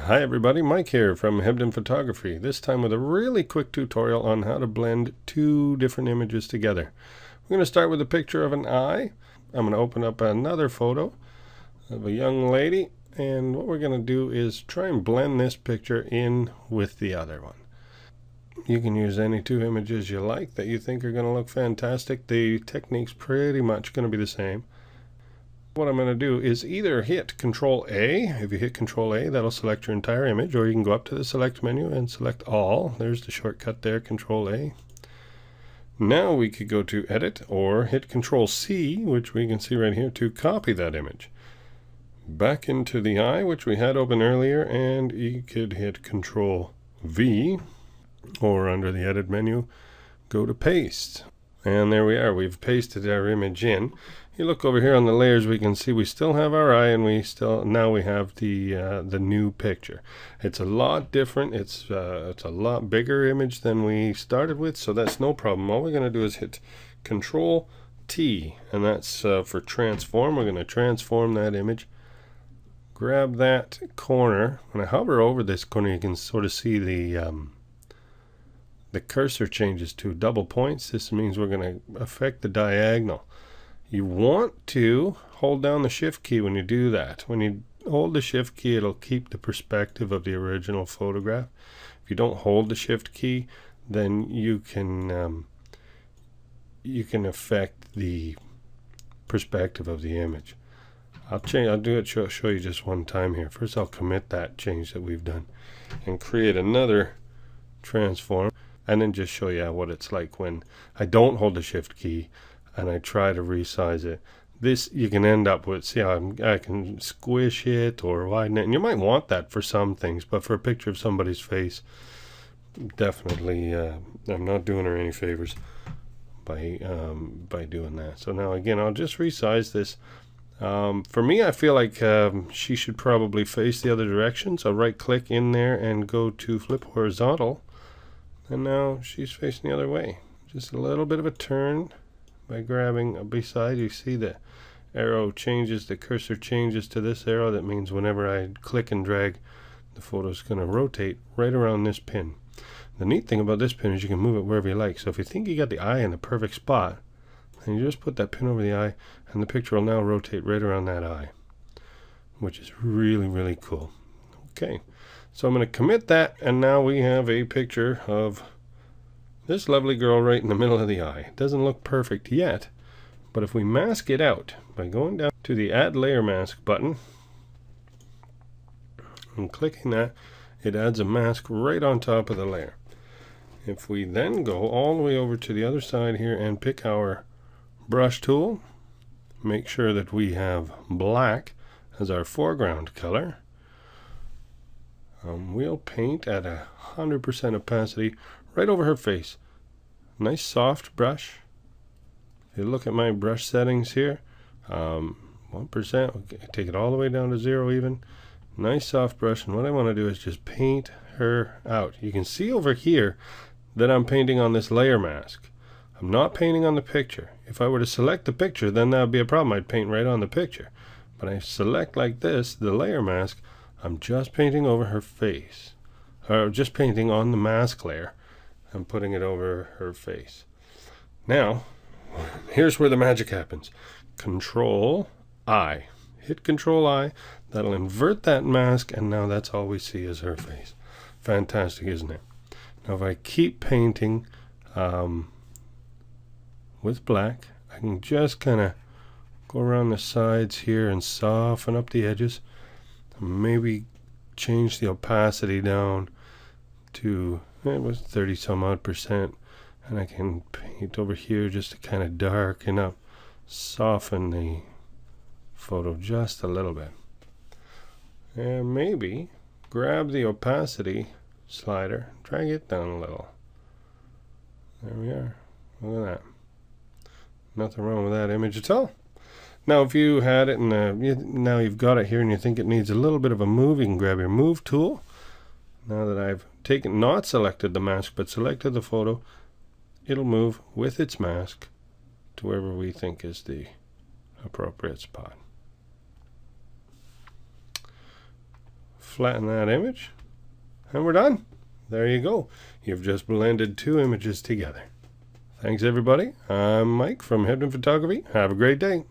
Hi everybody, Mike here from Hebden Photography, this time with a really quick tutorial on how to blend two different images together. We're going to start with a picture of an eye. I'm going to open up another photo of a young lady, and what we're going to do is try and blend this picture in with the other one. You can use any two images you like that you think are going to look fantastic. The technique's pretty much going to be the same. What I'm going to do is either hit Control A. If you hit Control A, that'll select your entire image, or you can go up to the select menu and select all. There's the shortcut there, Control A. Now we could go to Edit or hit Control C, which we can see right here, to copy that image. Back into the eye, which we had open earlier, and you could hit Control V, or under the Edit menu, go to Paste. And there we are, we've pasted our image in. You look over here on the layers, we can see we still have our eye, and now we have the new picture. It's a lot different. It's a lot bigger image than we started with, so that's no problem. All we're going to do is hit Control T, and that's for transform. We're going to transform that image. Grab that corner. When I hover over this corner, you can sort of see the cursor changes to double points. This means we're going to affect the diagonal. You want to hold down the shift key when you do that. When you hold the shift key, it'll keep the perspective of the original photograph. If you don't hold the shift key, then you can affect the perspective of the image. I'll do it, show you just one time here. First I'll commit that change that we've done and create another transform, and then just show you what it's like when I don't hold the shift key and I try to resize it. This you can end up with, see how I can squish it or widen it, and you might want that for some things, but for a picture of somebody's face, definitely I'm not doing her any favors by doing that. So now again, I'll just resize this. For me, I feel like she should probably face the other direction, so right click in there and go to flip horizontal, and now she's facing the other way. Just a little bit of a turn. By grabbing beside, you see the arrow changes, the cursor changes to this arrow. That means whenever I click and drag, the photo is going to rotate right around this pin. The neat thing about this pin is you can move it wherever you like. So if you think you got the eye in the perfect spot, then you just put that pin over the eye, and the picture will now rotate right around that eye, which is really, really cool. Okay, so I'm going to commit that, and now we have a picture of this lovely girl right in the middle of the eye. It doesn't look perfect yet, but if we mask it out by going down to the Add Layer Mask button and clicking that, it adds a mask right on top of the layer. If we then go all the way over to the other side here and pick our brush tool, make sure that we have black as our foreground color. We'll paint at 100% opacity right over her face. Nice soft brush. If you look at my brush settings here, 1%, okay, take it all the way down to 0 even. Nice soft brush, and what I want to do is just paint her out. You can see over here that I'm painting on this layer mask. I'm not painting on the picture. If I were to select the picture, then that would be a problem. I'd paint right on the picture. But I select like this, the layer mask, I'm just painting over her face. Or just painting on the mask layer. I'm putting it over her face. Now, here's where the magic happens. Control I. Hit Control I. That'll invert that mask, and now that's all we see is her face. Fantastic, isn't it? Now if I keep painting with black, I can just kind of go around the sides here and soften up the edges. Maybe change the opacity down to, it was 30 some odd %, and I can paint over here just to kind of darken up, soften the photo just a little bit, and maybe grab the opacity slider, drag it down a little. There we are. Look at that. Nothing wrong with that image at all. Now if you had it and now you've got it here and you think it needs a little bit of a move, you can grab your move tool. Now that I've not selected the mask but selected the photo, it'll move with its mask to wherever we think is the appropriate spot. flatten that image, and we're done. There you go. You've just blended two images together. Thanks everybody. I'm Mike from Hebden Photography. Have a great day.